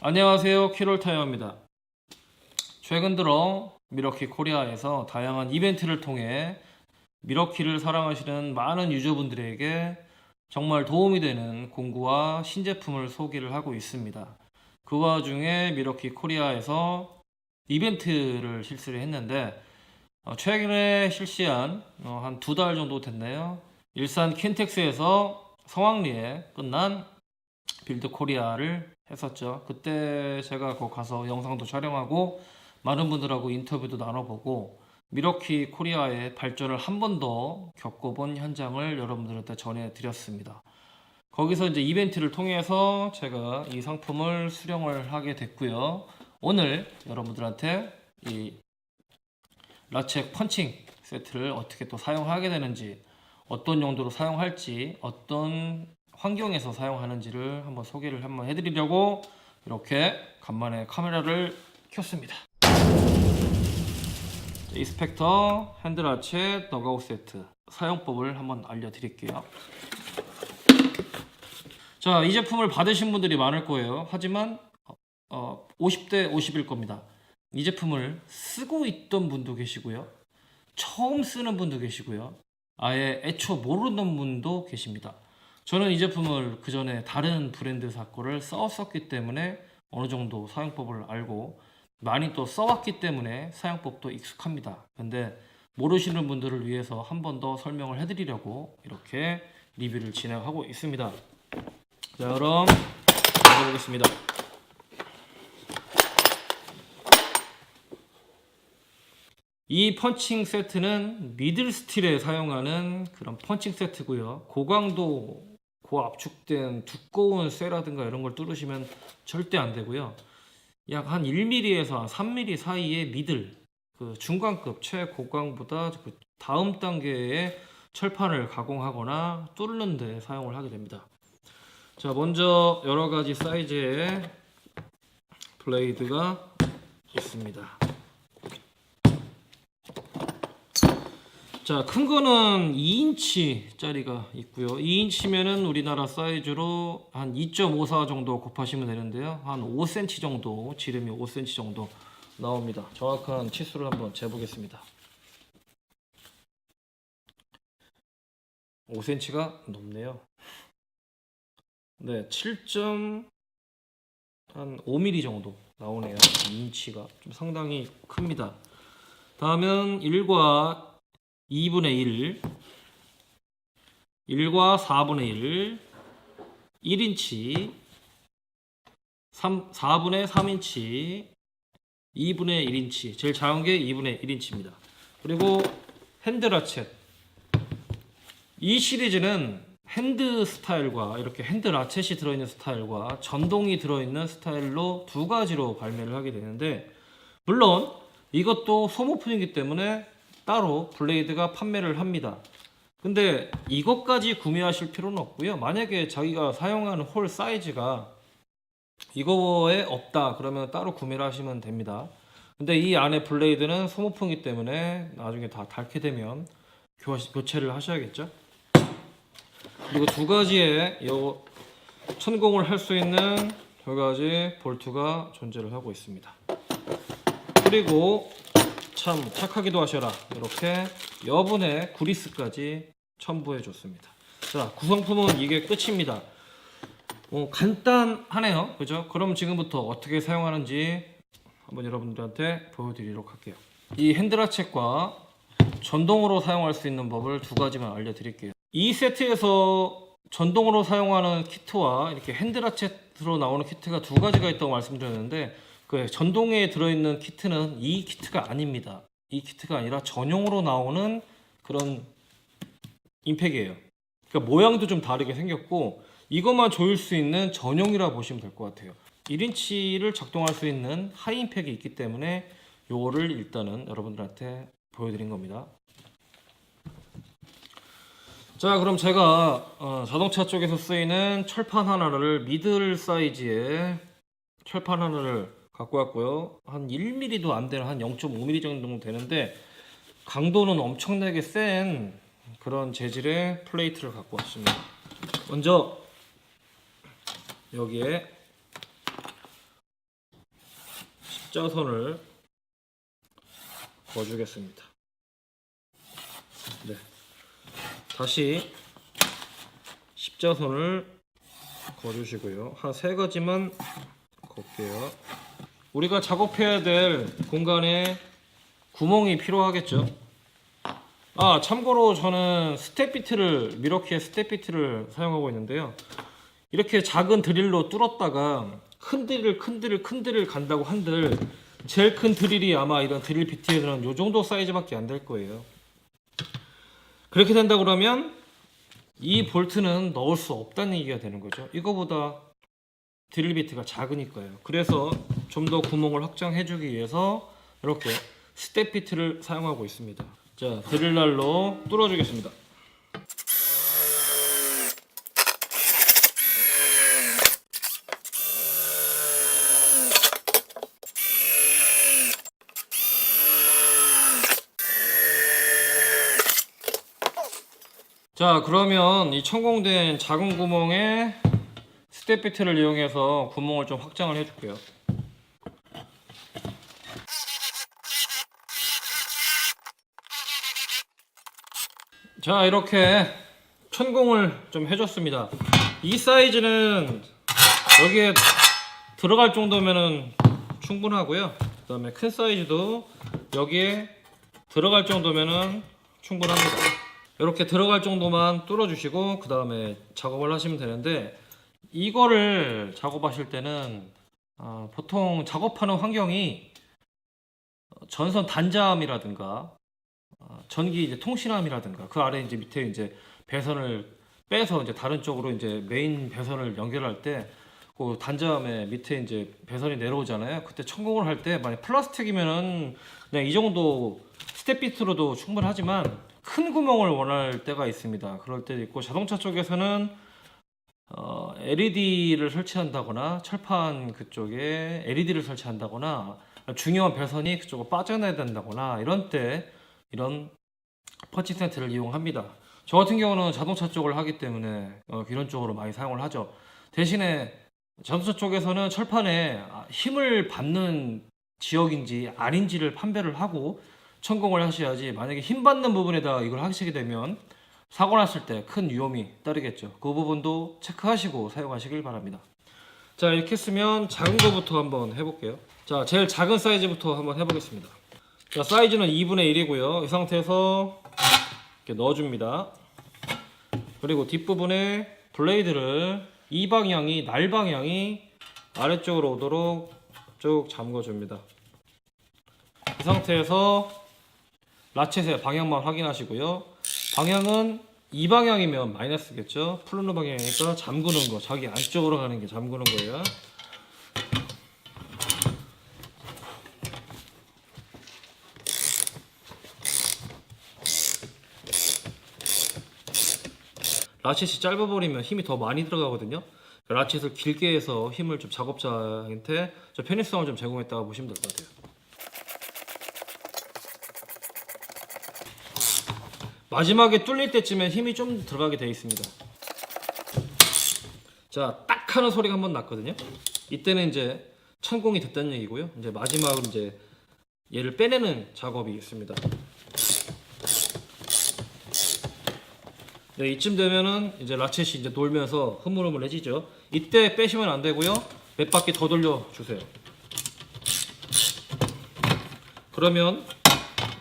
안녕하세요, 키롤타이어입니다. 최근 들어 미러키 코리아에서 다양한 이벤트를 통해 미러키를 사랑하시는 많은 유저분들에게 정말 도움이 되는 공구와 신제품을 소개를 하고 있습니다. 그 와중에 미러키 코리아에서 이벤트를 실시를 했는데 최근에 실시한 한 2달 정도 됐네요. 일산 킨텍스에서 성황리에 끝난 빌드 코리아를 했었죠. 그때 제가 거기 가서 영상도 촬영하고 많은 분들하고 인터뷰도 나눠보고 미러키 코리아의 발전을 한 번 더 겪어본 현장을 여러분들한테 전해드렸습니다. 거기서 이제 이벤트를 통해서 제가 이 상품을 수령을 하게 됐고요. 오늘 여러분들한테 이 라체 펀칭 세트를 어떻게 또 사용하게 되는지, 어떤 용도로 사용할지, 어떤 환경에서 사용하는지를 한번 소개를 한번 해드리려고 이렇게 간만에 카메라를 켰습니다. 이스펙터 핸드라체 너가웃 세트 사용법을 한번 알려드릴게요. 자, 이 제품을 받으신 분들이 많을 거예요. 하지만 50대 50일 겁니다. 이 제품을 쓰고 있던 분도 계시고요, 처음 쓰는 분도 계시고요, 아예 애초 모르는 분도 계십니다. 저는 이 제품을 그 전에 다른 브랜드사 거를 썼었기 때문에 어느 정도 사용법을 알고 많이 또 써왔기 때문에 사용법도 익숙합니다. 근데 모르시는 분들을 위해서 한 번 더 설명을 해드리려고 이렇게 리뷰를 진행하고 있습니다. 자, 그럼 해보겠습니다. 이 펀칭 세트는 미들 스틸에 사용하는 그런 펀칭 세트고요. 고강도, 고압축된 두꺼운 쇠라든가 이런 걸 뚫으시면 절대 안 되고요. 약 한 1mm에서 한 3mm 사이의 미들, 그 중간급 최고강보다 그 다음 단계의 철판을 가공하거나 뚫는 데 사용을 하게 됩니다. 자, 먼저 여러 가지 사이즈의 블레이드가 있습니다. 자, 큰 거는 2인치 짜리가 있고요. 2인치면은 우리나라 사이즈로 한 2.54 정도 곱하시면 되는데요. 한 5cm 정도, 지름이 5cm 정도 나옵니다. 정확한 치수를 한번 재보겠습니다. 5cm가 넘네요. 네, 7.5mm 정도 나오네요. 2인치가 좀 상당히 큽니다. 다음은 1과 2분의 1, 1과 4분의 1, 1인치, 4분의 3인치, 2분의 1인치, 제일 작은 게 2분의 1인치입니다. 그리고 핸드 라쳇. 이 시리즈는 핸드 스타일과 이렇게 핸드 라쳇이 들어있는 스타일과 전동이 들어있는 스타일로 두 가지로 발매를 하게 되는데, 물론 이것도 소모품이기 때문에 따로 블레이드가 판매를 합니다. 근데 이것까지 구매하실 필요는 없고요. 만약에 자기가 사용하는 홀 사이즈가 이거에 없다 그러면 따로 구매를 하시면 됩니다. 근데 이 안에 블레이드는 소모품이기 때문에 나중에 다 닳게 되면 교체를 하셔야겠죠. 그리고 두 가지의 천공을 할 수 있는 두 가지 볼트가 존재를 하고 있습니다. 그리고 참 착하기도 하셔라, 이렇게 여분의 구리스까지 첨부해 줬습니다. 자, 구성품은 이게 끝입니다. 간단하네요, 그죠? 그럼 지금부터 어떻게 사용하는지 한번 여러분들한테 보여드리도록 할게요. 이 핸드라쳇과 전동으로 사용할 수 있는 법을 두 가지만 알려드릴게요. 이 세트에서 전동으로 사용하는 키트와 이렇게 핸드라쳇으로 나오는 키트가 두 가지가 있다고 말씀드렸는데, 그 전동에 들어있는 키트는 이 키트가 아닙니다. 이 키트가 아니라 전용으로 나오는 그런 임팩이에요. 그러니까 모양도 좀 다르게 생겼고 이것만 조일 수 있는 전용이라 보시면 될 것 같아요. 1인치를 작동할 수 있는 하이 임팩이 있기 때문에 요거를 일단은 여러분들한테 보여드린 겁니다. 자, 그럼 제가 자동차 쪽에서 쓰이는 철판 하나를, 미들 사이즈의 철판 하나를 갖고 왔고요. 한 1mm도 안 되는, 한 0.5mm 정도 되는데 강도는 엄청나게 센 그런 재질의 플레이트를 갖고 왔습니다. 먼저 여기에 십자선을 거주겠습니다. 네. 다시 십자선을 거주시고요. 한 3가지만 걸게요. 우리가 작업해야 될 공간에 구멍이 필요하겠죠. 참고로 저는 미러키의 스텝 비트를 사용하고 있는데요. 이렇게 작은 드릴로 뚫었다가 큰 드릴 간다고 한들 제일 큰 드릴이 아마 이런 드릴 비트에는 이 정도 사이즈밖에 안 될 거예요. 그렇게 된다 그러면 이 볼트는 넣을 수 없다는 얘기가 되는 거죠. 이거보다 드릴 비트가 작으니까요. 그래서 좀 더 구멍을 확장해 주기 위해서 이렇게 스텝 비트를 사용하고 있습니다. 자, 드릴날로 뚫어 주겠습니다. 자, 그러면 이 천공된 작은 구멍에 스텝 비트를 이용해서 구멍을 좀 확장을 해줄게요. 자, 이렇게 천공을 좀 해줬습니다. 이 사이즈는 여기에 들어갈 정도면은 충분하고요. 그 다음에 큰 사이즈도 여기에 들어갈 정도면은 충분합니다. 이렇게 들어갈 정도만 뚫어 주시고 그 다음에 작업을 하시면 되는데, 이거를 작업하실 때는 보통 작업하는 환경이 전선 단자함이라든가 전기 이제 통신함이라든가 그 아래 이제 밑에 이제 배선을 빼서 이제 다른 쪽으로 이제 메인 배선을 연결할 때 그 단자함에 밑에 이제 배선이 내려오잖아요. 그때 천공을 할 때 만약 플라스틱이면은 그냥 이 정도 스텝 비트로도 충분하지만 큰 구멍을 원할 때가 있습니다. 그럴 때도 있고, 자동차 쪽에서는 LED를 설치한다거나 철판 그쪽에 LED를 설치한다거나 중요한 배선이 그쪽으로 빠져나야 된다거나 이런 때 이런 펀칭 센트를 이용합니다. 저 같은 경우는 자동차 쪽을 하기 때문에 이런 쪽으로 많이 사용을 하죠. 대신에 자동차 쪽에서는 철판에 힘을 받는 지역인지 아닌지를 판별을 하고 천공을 하셔야지, 만약에 힘 받는 부분에다 이걸 하시게 되면 사고 났을 때 큰 위험이 따르겠죠. 그 부분도 체크하시고 사용하시길 바랍니다. 자, 이렇게 했으면 작은 거부터 한번 해볼게요. 자, 제일 작은 사이즈부터 한번 해보겠습니다. 자, 사이즈는 2분의 1이고요. 이 상태에서 이렇게 넣어줍니다. 그리고 뒷부분에 블레이드를 이 방향이, 날 방향이 아래쪽으로 오도록 쭉 잠궈줍니다. 이 상태에서 라쳇의 방향만 확인하시고요. 방향은 이 방향이면 마이너스겠죠. 풀르는 방향이니까 잠그는 거, 자기 안쪽으로 가는 게 잠그는 거예요. 라쳇이 짧아버리면 힘이 더 많이 들어가거든요. 라쳇을 길게 해서 힘을 좀 작업자한테 편의성을 좀 제공했다고 보시면 될 것 같아요. 마지막에 뚫릴 때쯤에 힘이 좀 들어가게 되어 있습니다. 자, 딱 하는 소리가 한번 났거든요. 이때는 이제 천공이 됐다는 얘기고요. 이제 마지막으로 이제 얘를 빼내는 작업이 있습니다. 네, 이쯤 되면은 이제 라쳇이 이제 돌면서 흐물흐물해지죠. 이때 빼시면 안 되고요. 몇 바퀴 더 돌려 주세요. 그러면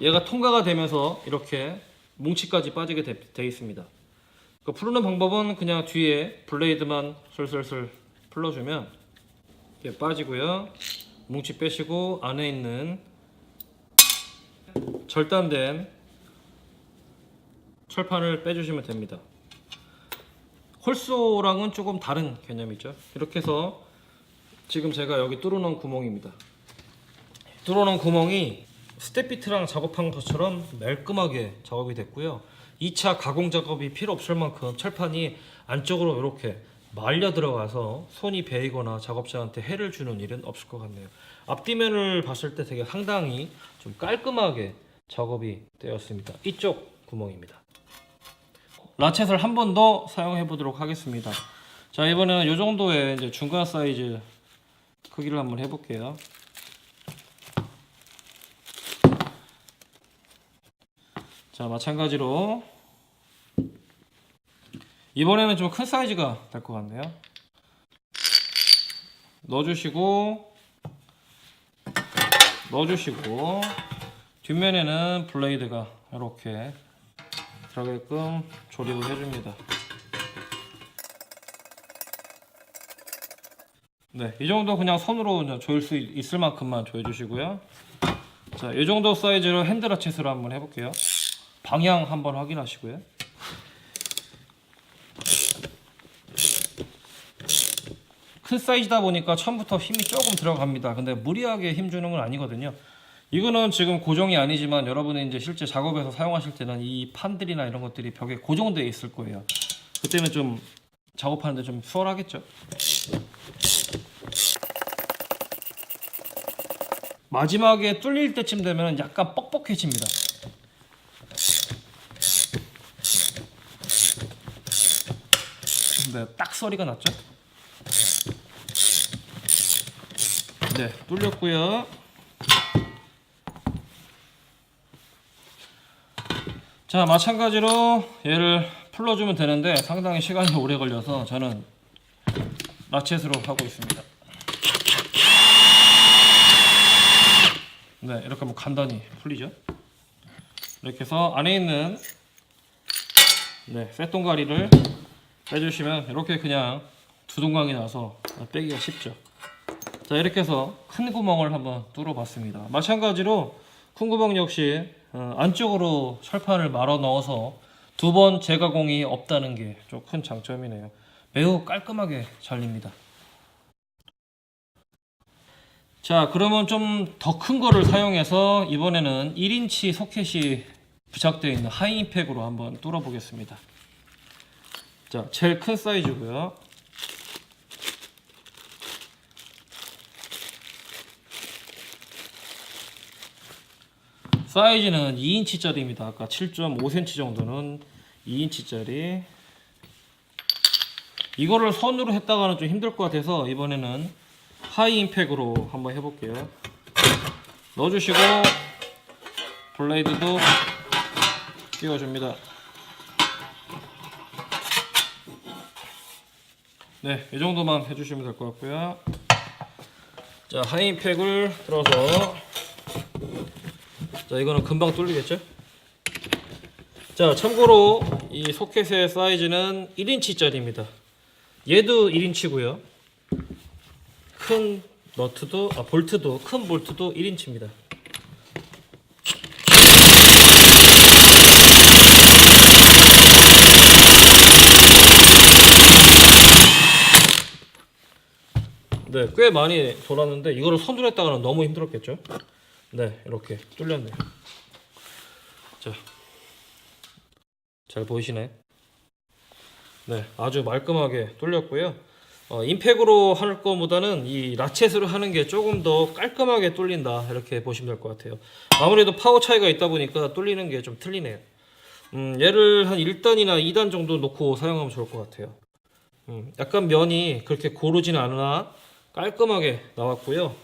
얘가 통과가 되면서 이렇게 뭉치까지 빠지게 돼 있습니다. 그 풀는 방법은 그냥 뒤에 블레이드만 슬슬슬 풀러주면 이렇게 빠지고요. 뭉치 빼시고 안에 있는 절단된 철판을 빼주시면 됩니다. 홀소랑은 조금 다른 개념이죠. 이렇게 해서 지금 제가 여기 뚫어놓은 구멍입니다. 뚫어놓은 구멍이 스텝 비트랑 작업한 것처럼 말끔하게 작업이 됐고요. 2차 가공 작업이 필요 없을 만큼 철판이 안쪽으로 이렇게 말려 들어가서 손이 베이거나 작업자한테 해를 주는 일은 없을 것 같네요. 앞뒤면을 봤을 때 되게 상당히 좀 깔끔하게 작업이 되었습니다. 이쪽 구멍입니다. 라쳇을 한 번 더 사용해 보도록 하겠습니다. 자, 이번에는 이 정도의 이제 중간 사이즈 크기를 한번 해볼게요. 자, 마찬가지로 이번에는 좀 큰 사이즈가 될 것 같네요. 넣어주시고 뒷면에는 블레이드가 이렇게 들어가게끔 조립을 해줍니다. 네, 이 정도 그냥 손으로 조일 수 있을 만큼만 조여주시고요. 자, 이 정도 사이즈로 핸드 라쳇으로 한번 해볼게요. 방향 한번 확인하시고요. 큰 사이즈다 보니까 처음부터 힘이 조금 들어갑니다. 근데 무리하게 힘 주는 건 아니거든요. 이거는 지금 고정이 아니지만 여러분이 이제 실제 작업에서 사용하실 때는 이 판들이나 이런 것들이 벽에 고정되어 있을 거예요. 그때는 좀 작업하는데 좀 수월하겠죠. 마지막에 뚫릴 때쯤 되면 약간 뻑뻑해집니다. 네, 딱 소리가 났죠? 네, 뚫렸고요. 자, 마찬가지로 얘를 풀러주면 되는데 상당히 시간이 오래 걸려서 저는 라쳇으로 하고 있습니다. 네, 이렇게 하면 간단히 풀리죠. 이렇게 해서 안에 있는 쇳동가리를 빼주시면 이렇게 그냥 두 동강이 나서 빼기가 쉽죠. 자, 이렇게 해서 큰 구멍을 한번 뚫어봤습니다. 마찬가지로 큰 구멍 역시 안쪽으로 철판을 말아 넣어서 두 번 재가공이 없다는 게 좀 큰 장점이네요. 매우 깔끔하게 잘립니다. 자, 그러면 좀 더 큰 거를 사용해서 이번에는 1인치 소켓이 부착되어 있는 하이임팩으로 한번 뚫어 보겠습니다. 자, 제일 큰 사이즈고요. 사이즈는 2인치짜리입니다. 아까 7.5cm 정도는 2인치짜리. 이거를 손으로 했다가는 좀 힘들 것 같아서 이번에는 하이 임팩으로 한번 해볼게요. 넣어주시고 블레이드도 끼워줍니다. 네, 이 정도만 해주시면 될 것 같고요. 자, 하이 임팩을 들어서, 자, 이거는 금방 뚫리겠죠? 자, 참고로 이 소켓의 사이즈는 1인치짜리입니다. 얘도 1인치고요. 큰 너트도, 볼트도, 큰 볼트도 1인치입니다. 네, 꽤 많이 돌았는데 이거를 손으로 했다가는 너무 힘들었겠죠? 네, 이렇게 뚫렸네요. 자, 잘 보이시나요? 네, 아주 말끔하게 뚫렸고요. 임팩으로 할 거보다는 이 라쳇으로 하는 게 조금 더 깔끔하게 뚫린다, 이렇게 보시면 될 것 같아요. 아무래도 파워 차이가 있다 보니까 뚫리는 게 좀 틀리네요. 얘를 한 1단이나 2단 정도 놓고 사용하면 좋을 것 같아요. 약간 면이 그렇게 고르지는 않으나 깔끔하게 나왔고요.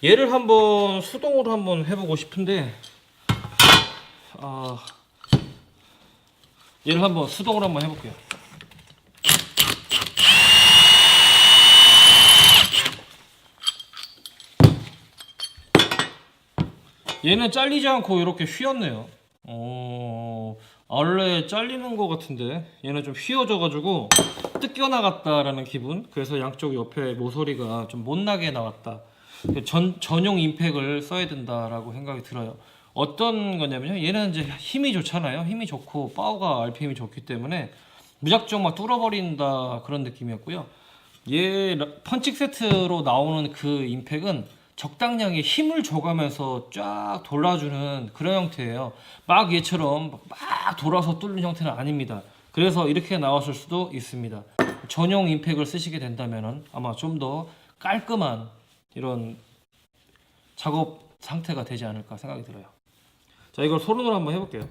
얘를 한번 수동으로 한번 해보고 싶은데, 얘를 한번 수동으로 한번 해볼게요. 얘는 잘리지 않고 이렇게 휘었네요. 원래 잘리는 것 같은데 얘는 좀 휘어져 가지고 뜯겨나갔다라는 기분. 그래서 양쪽 옆에 모서리가 좀 못나게 나왔다. 전용 임팩을 써야 된다라고 생각이 들어요. 어떤 거냐면요, 얘는 이제 힘이 좋잖아요. 힘이 좋고 파워가 RPM이 좋기 때문에 무작정 막 뚫어버린다 그런 느낌이었고요. 얘 펀칭 세트로 나오는 그 임팩은 적당량의 힘을 줘가면서 쫙 돌아주는 그런 형태예요. 막 얘처럼 막 돌아서 뚫는 형태는 아닙니다. 그래서 이렇게 나왔을 수도 있습니다. 전용 임팩을 쓰시게 된다면 아마 좀 더 깔끔한 이런 작업 상태가 되지 않을까 생각이 들어요. 자, 이걸 손으로 한번 해볼게요.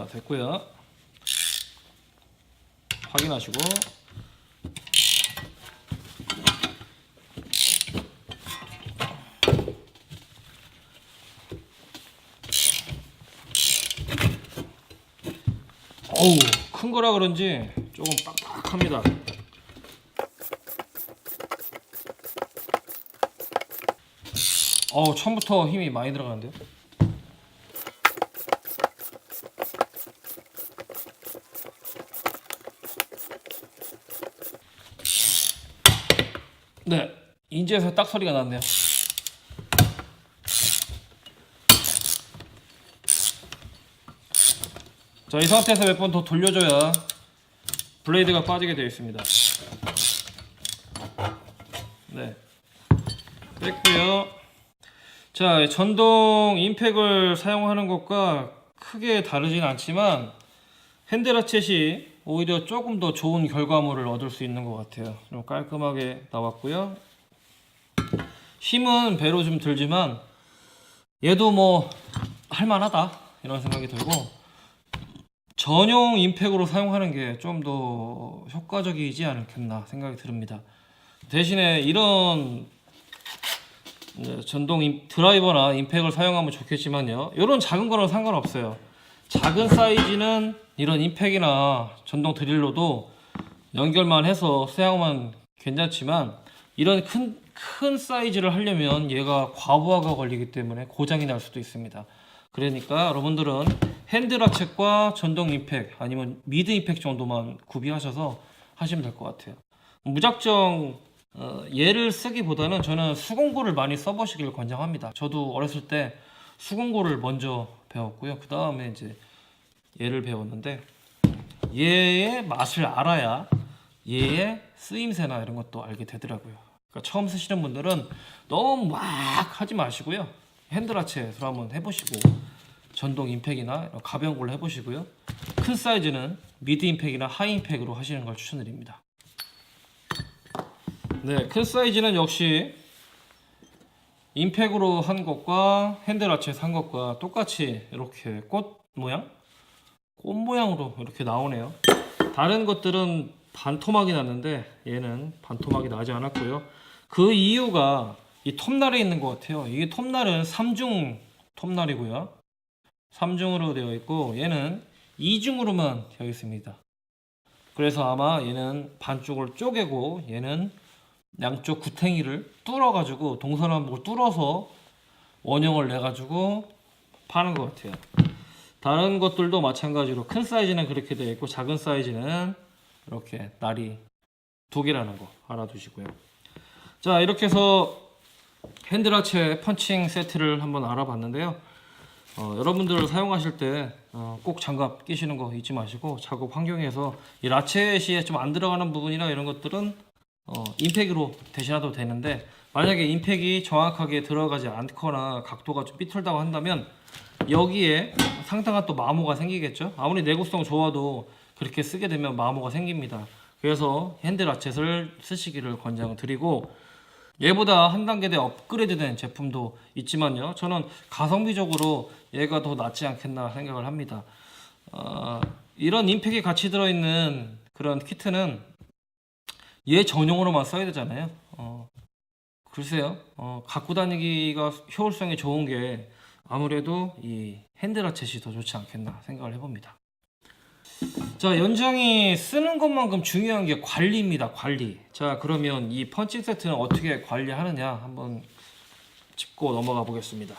됐고요. 확인하시고 어우, 큰 거라 그런지 조금 빡빡합니다. 어우, 처음부터 힘이 많이 들어가는데요. 네, 인제에서 딱 소리가 났네요. 자, 이 상태에서 몇 번 더 돌려줘야 블레이드가 빠지게 되어 있습니다. 네, 뺐고요. 자, 전동 임팩을 사용하는 것과 크게 다르진 않지만 핸들 라쳇이 오히려 조금 더 좋은 결과물을 얻을 수 있는 것 같아요. 좀 깔끔하게 나왔고요. 힘은 배로 좀 들지만 얘도 뭐 할만하다 이런 생각이 들고, 전용 임팩으로 사용하는 게 좀 더 효과적이지 않겠나 생각이 듭니다. 대신에 이런 전동 드라이버나 임팩을 사용하면 좋겠지만요, 이런 작은 거는 상관없어요. 작은 사이즈는 이런 임팩이나 전동 드릴로도 연결만 해서 사용하면 괜찮지만, 이런 큰 사이즈를 하려면 얘가 과부하가 걸리기 때문에 고장이 날 수도 있습니다. 그러니까 여러분들은 핸드 라쳇과 전동 임팩 아니면 미드 임팩 정도만 구비하셔서 하시면 될 것 같아요. 무작정 얘를 쓰기보다는 저는 수공구를 많이 써보시길 권장합니다. 저도 어렸을 때 수공구를 먼저 배웠고요. 그 다음에 이제 얘를 배웠는데, 얘의 맛을 알아야 얘의 쓰임새나 이런 것도 알게 되더라고요. 그러니까 처음 쓰시는 분들은 너무 막 하지 마시고요, 핸드 라쳇으로 한번 해보시고, 전동 임팩이나 이런 가벼운 걸로 해보시고요, 큰 사이즈는 미드 임팩이나 하이 임팩으로 하시는 걸 추천드립니다. 네, 큰 사이즈는 역시 임팩으로 한 것과 핸드 라쳇 한 것과 똑같이 이렇게 꽃 모양으로 이렇게 나오네요. 다른 것들은 반토막이 났는데 얘는 반토막이 나지 않았고요. 그 이유가 이 톱날에 있는 것 같아요. 이게 톱날은 3중 톱날이고요, 3중으로 되어 있고 얘는 2중으로만 되어 있습니다. 그래서 아마 얘는 반쪽을 쪼개고 얘는 양쪽 구탱이를 뚫어가지고 동서남북을 뚫어서 원형을 내가지고 파는 것 같아요. 다른 것들도 마찬가지로 큰 사이즈는 그렇게 되어 있고 작은 사이즈는 이렇게 날이 2개라는 거 알아두시고요. 자, 이렇게 해서 핸드 라쳇 펀칭 세트를 한번 알아봤는데요. 여러분들 사용하실 때 꼭 장갑 끼시는 거 잊지 마시고, 작업 환경에서 이 라쳇이 좀 안 들어가는 부분이나 이런 것들은 임팩으로 대신하도 되는데, 만약에 임팩이 정확하게 들어가지 않거나 각도가 좀 삐뚤다고 한다면 여기에 상당한 또 마모가 생기겠죠. 아무리 내구성 좋아도 그렇게 쓰게 되면 마모가 생깁니다. 그래서 핸드 라쳇을 쓰시기를 권장드리고, 얘보다 한 단계 더 업그레이드된 제품도 있지만요, 저는 가성비적으로 얘가 더 낫지 않겠나 생각을 합니다. 이런 임팩이 같이 들어있는 그런 키트는 얘 전용으로만 써야 되잖아요. 글쎄요, 갖고 다니기가 효율성이 좋은 게 아무래도 이 핸드 라쳇이 더 좋지 않겠나 생각을 해봅니다. 자, 연장이 쓰는 것만큼 중요한 게 관리입니다. 관리. 자, 그러면 이 펀칭 세트는 어떻게 관리하느냐 한번 짚고 넘어가 보겠습니다.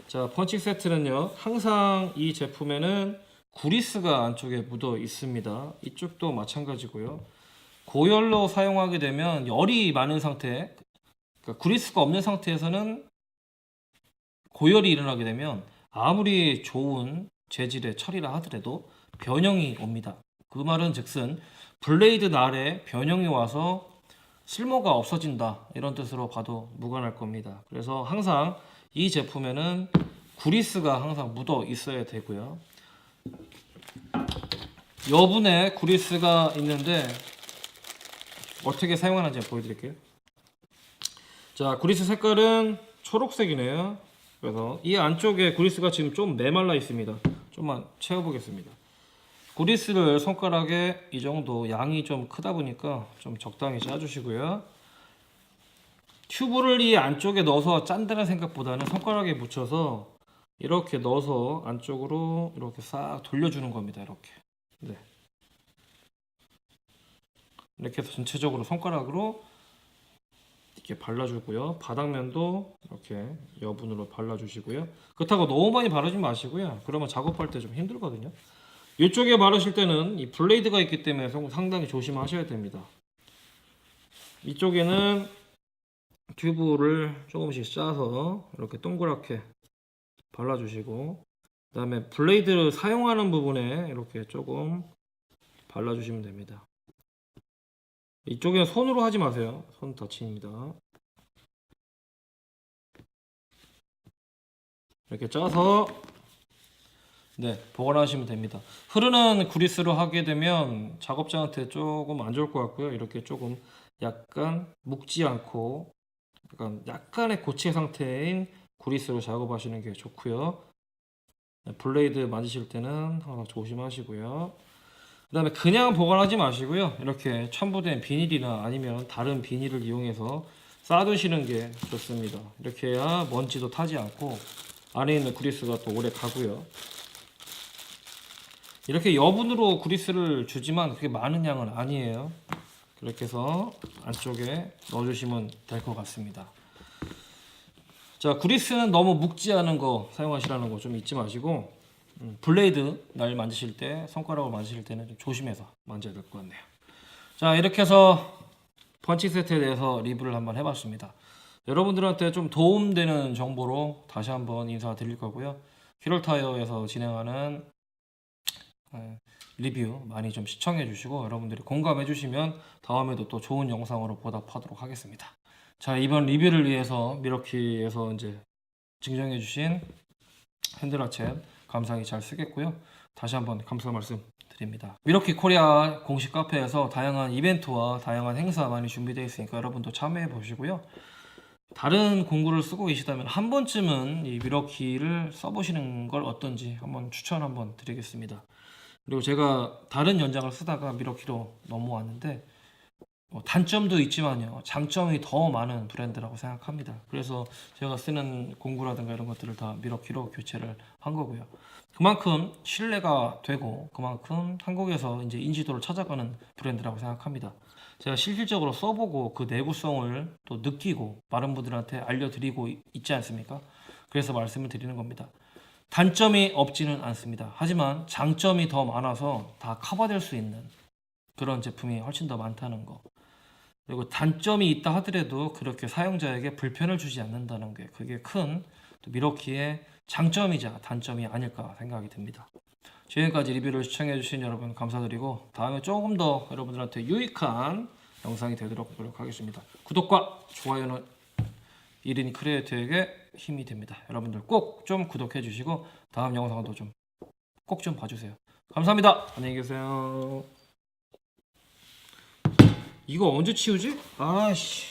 자, 펀칭 세트는요, 항상 이 제품에는 구리스가 안쪽에 묻어 있습니다. 이쪽도 마찬가지고요. 고열로 사용하게 되면 열이 많은 상태, 그러니까 구리스가 없는 상태에서는 고열이 일어나게 되면 아무리 좋은 재질의 철이라 하더라도 변형이 옵니다. 그 말은 즉슨 블레이드 날에 변형이 와서 쓸모가 없어진다, 이런 뜻으로 봐도 무관할 겁니다. 그래서 항상 이 제품에는 구리스가 항상 묻어 있어야 되고요. 여분의 구리스가 있는데 어떻게 사용하는지 보여드릴게요. 자, 구리스 색깔은 초록색이네요. 그래서 이 안쪽에 구리스가 지금 좀 메말라 있습니다. 좀만 채워보겠습니다. 구리스를 손가락에 이 정도 양이 좀 크다 보니까 좀 적당히 짜주시고요. 튜브를 이 안쪽에 넣어서 짠다는 생각보다는 손가락에 묻혀서 이렇게 넣어서 안쪽으로 이렇게 싹 돌려주는 겁니다. 이렇게. 네. 이렇게 해서 전체적으로 손가락으로 이렇게 발라주고요. 바닥면도 이렇게 여분으로 발라주시고요. 그렇다고 너무 많이 바르지 마시고요. 그러면 작업할 때 좀 힘들거든요. 이쪽에 바르실 때는 이 블레이드가 있기 때문에 상당히 조심하셔야 됩니다. 이쪽에는 튜브를 조금씩 짜서 이렇게 동그랗게 발라주시고, 그 다음에 블레이드를 사용하는 부분에 이렇게 조금 발라주시면 됩니다. 이쪽에는 손으로 하지 마세요. 손 다칩니다. 이렇게 짜서 네, 보관하시면 됩니다. 흐르는 구리스로 하게 되면 작업자한테 조금 안 좋을 것 같고요. 이렇게 조금 약간 묵지 않고 약간의 고체 상태인 구리스로 작업하시는 게 좋고요. 블레이드 만지실 때는 항상 조심하시고요. 그 다음에 그냥 보관하지 마시고요. 이렇게 첨부된 비닐이나 아니면 다른 비닐을 이용해서 싸두시는 게 좋습니다. 이렇게 해야 먼지도 타지 않고 안에 있는 구리스가 또 오래 가고요. 이렇게 여분으로 구리스를 주지만 그게 많은 양은 아니에요. 그렇게 해서 안쪽에 넣어주시면 될 것 같습니다. 자, 구리스는 너무 묵지 않은 거 사용하시라는 거 좀 잊지 마시고, 블레이드 날 만지실 때, 손가락으로 만지실 때는 좀 조심해서 만져야 될 것 같네요. 자, 이렇게 해서 펀치 세트에 대해서 리뷰를 한번 해봤습니다. 여러분들한테 좀 도움되는 정보로 다시 한번 인사드릴 거고요. 히럴타이어에서 진행하는 리뷰 많이 좀 시청해 주시고, 여러분들이 공감해 주시면 다음에도 또 좋은 영상으로 보답하도록 하겠습니다. 자, 이번 리뷰를 위해서 미러키에서 이제 증정해 주신 핸드라첼 감사히 잘 쓰겠고요. 다시 한번 감사 말씀 드립니다. 미러키 코리아 공식 카페에서 다양한 이벤트와 다양한 행사 많이 준비되어 있으니까 여러분도 참여해 보시고요. 다른 공구를 쓰고 계시다면 한 번쯤은 이 미러키를 써보시는 걸 어떤지 한번 추천 한번 드리겠습니다. 그리고 제가 다른 연장을 쓰다가 미러키로 넘어왔는데 단점도 있지만요, 장점이 더 많은 브랜드라고 생각합니다. 그래서 제가 쓰는 공구라든가 이런 것들을 다 미러키로 교체를 한 거고요. 그만큼 신뢰가 되고 그만큼 한국에서 이제 인지도를 찾아가는 브랜드라고 생각합니다. 제가 실질적으로 써보고 그 내구성을 또 느끼고 많은 분들한테 알려드리고 있지 않습니까? 그래서 말씀을 드리는 겁니다. 단점이 없지는 않습니다. 하지만 장점이 더 많아서 다 커버될 수 있는 그런 제품이 훨씬 더 많다는 거. 그리고 단점이 있다 하더라도 그렇게 사용자에게 불편을 주지 않는다는 게 그게 큰 미러키의 장점이자 단점이 아닐까 생각이 듭니다. 지금까지 리뷰를 시청해주신 여러분 감사드리고, 다음에 조금 더 여러분들한테 유익한 영상이 되도록 노력하겠습니다. 구독과 좋아요는 1인 크리에이터에게 힘이 됩니다. 여러분들 꼭 좀 구독해 주시고 다음 영상도 좀 꼭 좀 봐주세요. 감사합니다. 안녕히 계세요. 이거 언제 치우지? 아씨.